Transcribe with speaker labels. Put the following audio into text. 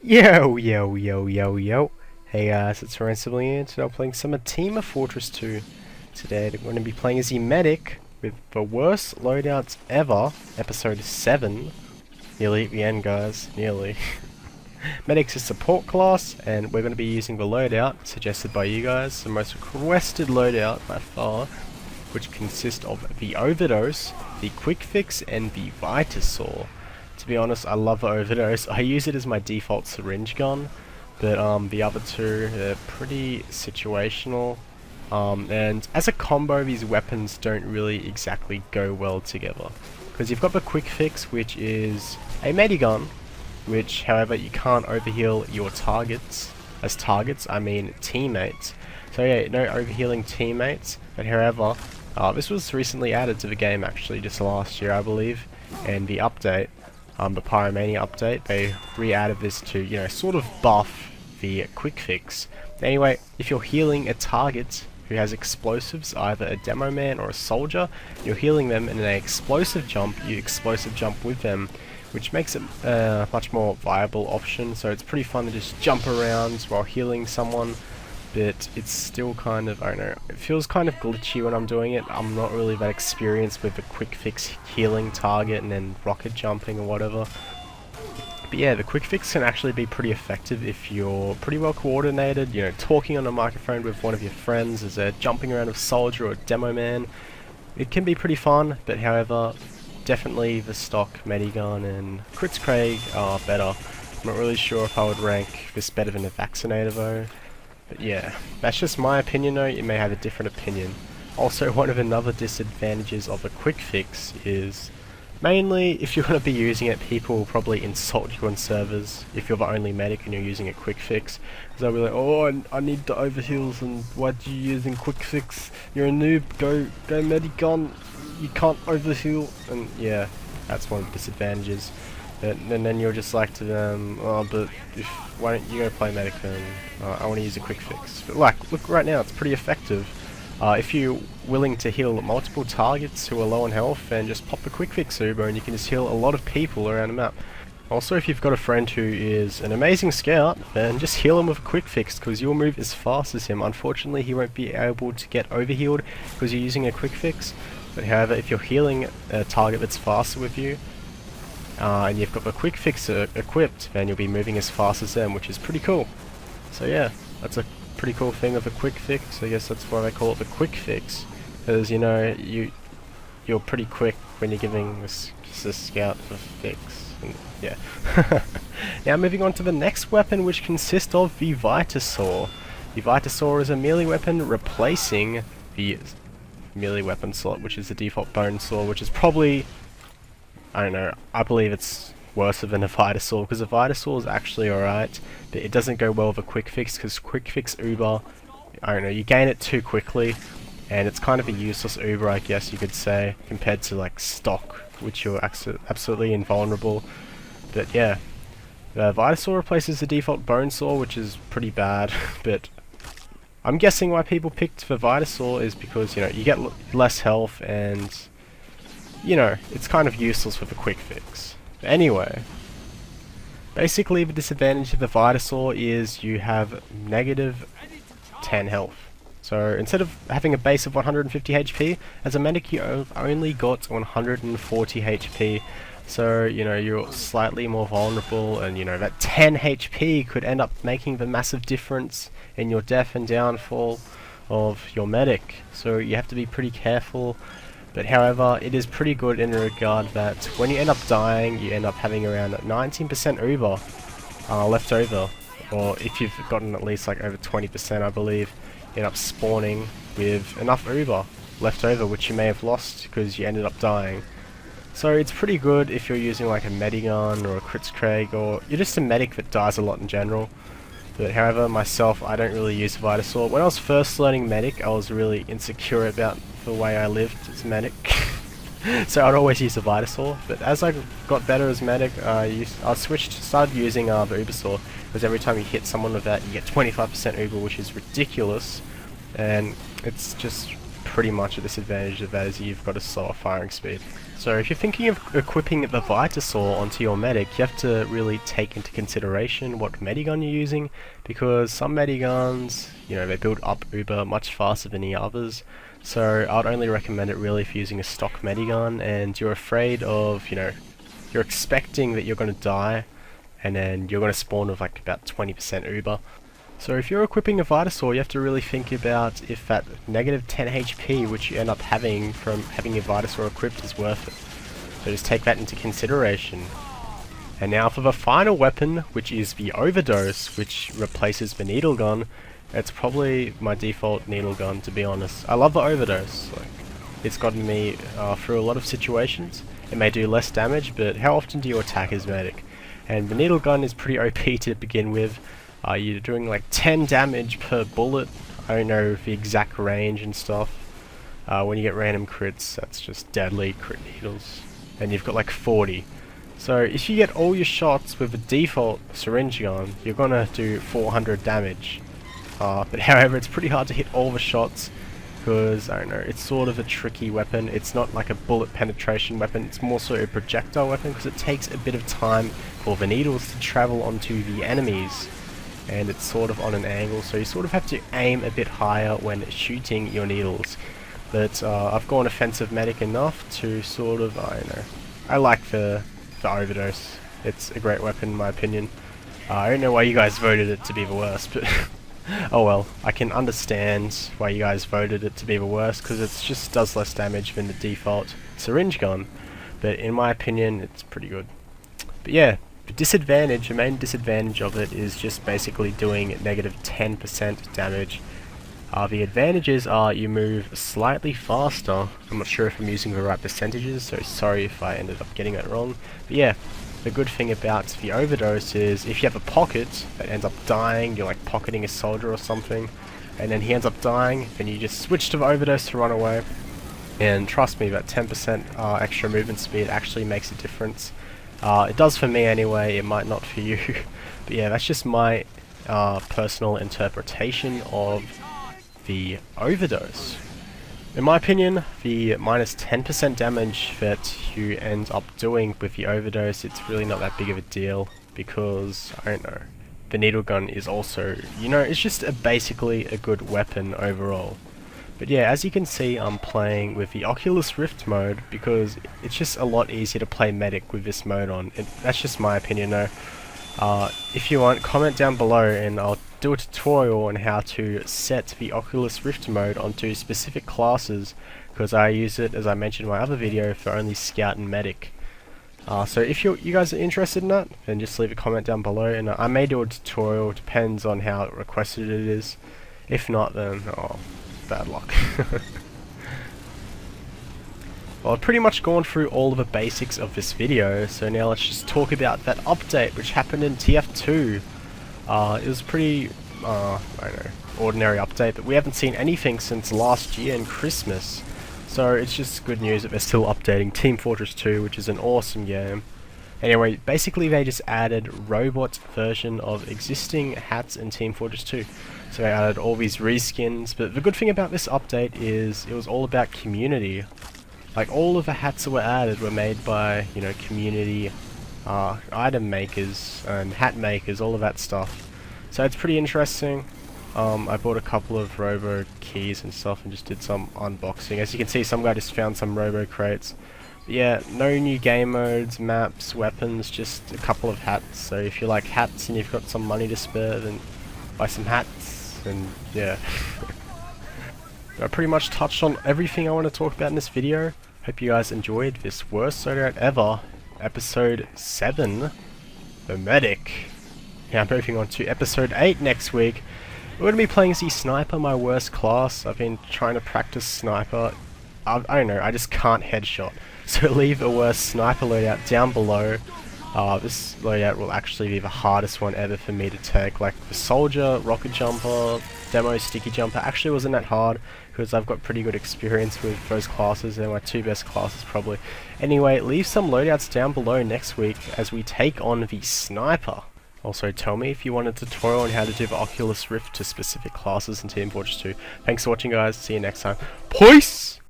Speaker 1: Yo, yo, yo, yo, yo. Hey guys, it's ransibling here. Today I'm playing some Team of Fortress 2. Today I'm going to be playing as the medic with the worst loadouts ever, episode 7. Nearly at the end, guys. Nearly. Medic's a support class, and we're going to be using the loadout suggested by you guys, the most requested loadout by far, which consists of the Overdose, the Quick Fix, and the Vita-saw. To be honest, I love the Overdose. I use it as my default syringe gun, but the other two are pretty situational. And as a combo, these weapons don't really exactly go well together. Because you've got the Quick Fix, which is a medigun, which, however, you can't overheal your targets. As targets, I mean teammates. So yeah, no overhealing teammates. But however, this was recently added to the game, actually, just last year, I believe. And the update, the Pyromania update, they re-added this to, you know, sort of buff the Quick Fix. Anyway, if you're healing a target who has explosives, either a demo man or a soldier, you're healing them in an explosive jump, you explosive jump with them, which makes it a much more viable option. So it's pretty fun to just jump around while healing someone, but it's still kind of, I don't know, it feels kind of glitchy when I'm doing it. I'm not really that experienced with the Quick Fix healing target and then rocket jumping or whatever. But yeah, the Quick Fix can actually be pretty effective if you're pretty well coordinated, you know, talking on a microphone with one of your friends as they're jumping around a soldier or a demo man. It can be pretty fun, but however, definitely the stock medigun and Crits Craig are better. I'm not really sure if I would rank this better than a Vaccinator though. But yeah, that's just my opinion though, you may have a different opinion. Also, one of another disadvantages of a Quick Fix is mainly if you're going to be using it, people will probably insult you on servers if you're the only medic and you're using a Quick Fix. Because they'll be like, oh, I need the overheals and why'd you using Quick Fix? You're a noob, go medigun, you can't overheal. And yeah, that's one of the disadvantages. And then you're just like to them, oh, but why don't you go play medic then? I want to use a Quick Fix. But like, look right now, it's pretty effective. If you're willing to heal multiple targets who are low on health, then just pop the Quick Fix Uber and you can just heal a lot of people around the map. Also, if you've got a friend who is an amazing scout, then just heal him with a Quick Fix because you'll move as fast as him. Unfortunately, he won't be able to get overhealed because you're using a Quick Fix. But however, if you're healing a target that's faster with you, and you've got the Quick Fix equipped, then you'll be moving as fast as them, which is pretty cool. So yeah, that's a pretty cool thing of a Quick Fix. I guess that's why they call it the Quick Fix, because you know you're pretty quick when you're giving this a scout a fix. And yeah. Now moving on to the next weapon, which consists of the Vita-saw. The Vita-saw is a melee weapon replacing the melee weapon slot, which is the default bone saw, which is probably, I don't know, I believe it's worse than a Vita-saw, because a Vita-saw is actually alright, but it doesn't go well with a Quick Fix, because Quick Fix Uber, I don't know, you gain it too quickly, and it's kind of a useless Uber, I guess you could say, compared to like stock, which you're absolutely invulnerable. But yeah, the Vita-saw replaces the default bone saw, which is pretty bad, but I'm guessing why people picked the Vita-saw is because, you know, you get less health and, you know, it's kind of useless with a Quick Fix. But anyway, basically the disadvantage of the Vita-saw is you have negative 10 health. So instead of having a base of 150 HP, as a medic you only got 140 HP. So, you know, you're slightly more vulnerable, and you know, that 10 HP could end up making the massive difference in your death and downfall of your medic. So you have to be pretty careful. But however, it is pretty good in the regard that when you end up dying, you end up having around 19% Uber left over. Or if you've gotten at least like over 20%, I believe, you end up spawning with enough Uber left over, which you may have lost because you ended up dying. So it's pretty good if you're using like a medigun or a Crits Craig, or you're just a medic that dies a lot in general. But however, myself, I don't really use Vita-saw. When I was first learning medic, I was really insecure about the way I lived as medic. So I'd always use the Vita-saw. But as I got better as medic, I started using the Uber saw, because every time you hit someone with that, you get 25% Uber, which is ridiculous. And it's just pretty much a disadvantage of that is you've got a slower firing speed. So if you're thinking of equipping the Vita-saw onto your medic, you have to really take into consideration what medigun you're using, because some mediguns, you know, they build up uber much faster than the others. So I'd only recommend it really if you're using a stock medigun and you're afraid of, you know, you're expecting that you're going to die and then you're going to spawn with like about 20% uber. So if you're equipping a Vita-saw, you have to really think about if that negative 10 HP which you end up having from having your Vita-saw equipped is worth it. So just take that into consideration. And now for the final weapon, which is the Overdose, which replaces the needle gun. It's probably my default needle gun, to be honest. I love the Overdose. Like, it's gotten me through a lot of situations. It may do less damage, but how often do you attack as medic? And the needle gun is pretty OP to begin with. You're doing like 10 damage per bullet. I don't know the exact range and stuff. When you get random crits, that's just deadly crit needles. And you've got like 40. So if you get all your shots with the default syringe gun, you're gonna do 400 damage. But however, it's pretty hard to hit all the shots because, I don't know, it's sort of a tricky weapon. It's not like a bullet penetration weapon, it's more so a projectile weapon because it takes a bit of time for the needles to travel onto the enemies. And it's sort of on an angle, so you sort of have to aim a bit higher when shooting your needles. But I've gone offensive medic enough to sort of, I don't know, I like the Overdose. It's a great weapon in my opinion. I don't know why you guys voted it to be the worst, but oh well, I can understand why you guys voted it to be the worst, because it just does less damage than the default syringe gun. But in my opinion, it's pretty good. But yeah, the main disadvantage of it is just basically doing negative 10% damage. The advantages are you move slightly faster. I'm not sure if I'm using the right percentages, so sorry if I ended up getting it wrong. But yeah, the good thing about the Overdose is if you have a pocket that ends up dying, you're like pocketing a soldier or something, and then he ends up dying, then you just switch to the Overdose to run away. And trust me, that 10% extra movement speed actually makes a difference. It does for me anyway, it might not for you. But yeah, that's just my personal interpretation of the Overdose. In my opinion, the minus 10% damage that you end up doing with the Overdose, it's really not that big of a deal because, I don't know, the needle gun is also, you know, it's just basically a good weapon overall. But yeah, as you can see, I'm playing with the Oculus Rift mode because it's just a lot easier to play medic with this mode on. That's just my opinion though. If you want, comment down below and I'll do a tutorial on how to set the Oculus Rift mode onto specific classes, because I use it, as I mentioned in my other video, for only Scout and Medic. So if you guys are interested in that, then just leave a comment down below and I may do a tutorial, depends on how requested it is. If not, then oh, bad luck. Well, I've pretty much gone through all of the basics of this video, so now let's just talk about that update which happened in TF2. It was pretty, I don't know, ordinary update, but we haven't seen anything since last year and Christmas. So it's just good news that they're still updating Team Fortress 2, which is an awesome game. Anyway, basically they just added robot version of existing hats in Team Fortress 2. So they added all these reskins, but the good thing about this update is it was all about community. Like all of the hats that were added were made by, you know, community item makers and hat makers, all of that stuff. So it's pretty interesting. I bought a couple of robo keys and stuff and just did some unboxing. As you can see, some guy just found some robo crates. But yeah, no new game modes, maps, weapons, just a couple of hats. So if you like hats and you've got some money to spare, then buy some hats, and yeah. I pretty much touched on everything I want to talk about in this video. Hope you guys enjoyed this worst loadout ever, episode 7, the medic. Now I'm moving on to episode 8 next week. We're going to be playing as the Sniper, my worst class. I've been trying to practice Sniper. I don't know, I just can't headshot. So leave a worst Sniper loadout down below. This loadout will actually be the hardest one ever for me to take. Like the Soldier, Rocket Jumper, Demo, Sticky Jumper actually wasn't that hard because I've got pretty good experience with those classes. They're my two best classes probably. Anyway, leave some loadouts down below next week as we take on the Sniper. Also, tell me if you want a tutorial on how to do the Oculus Rift to specific classes in Team Fortress 2. Thanks for watching, guys. See you next time. Peace!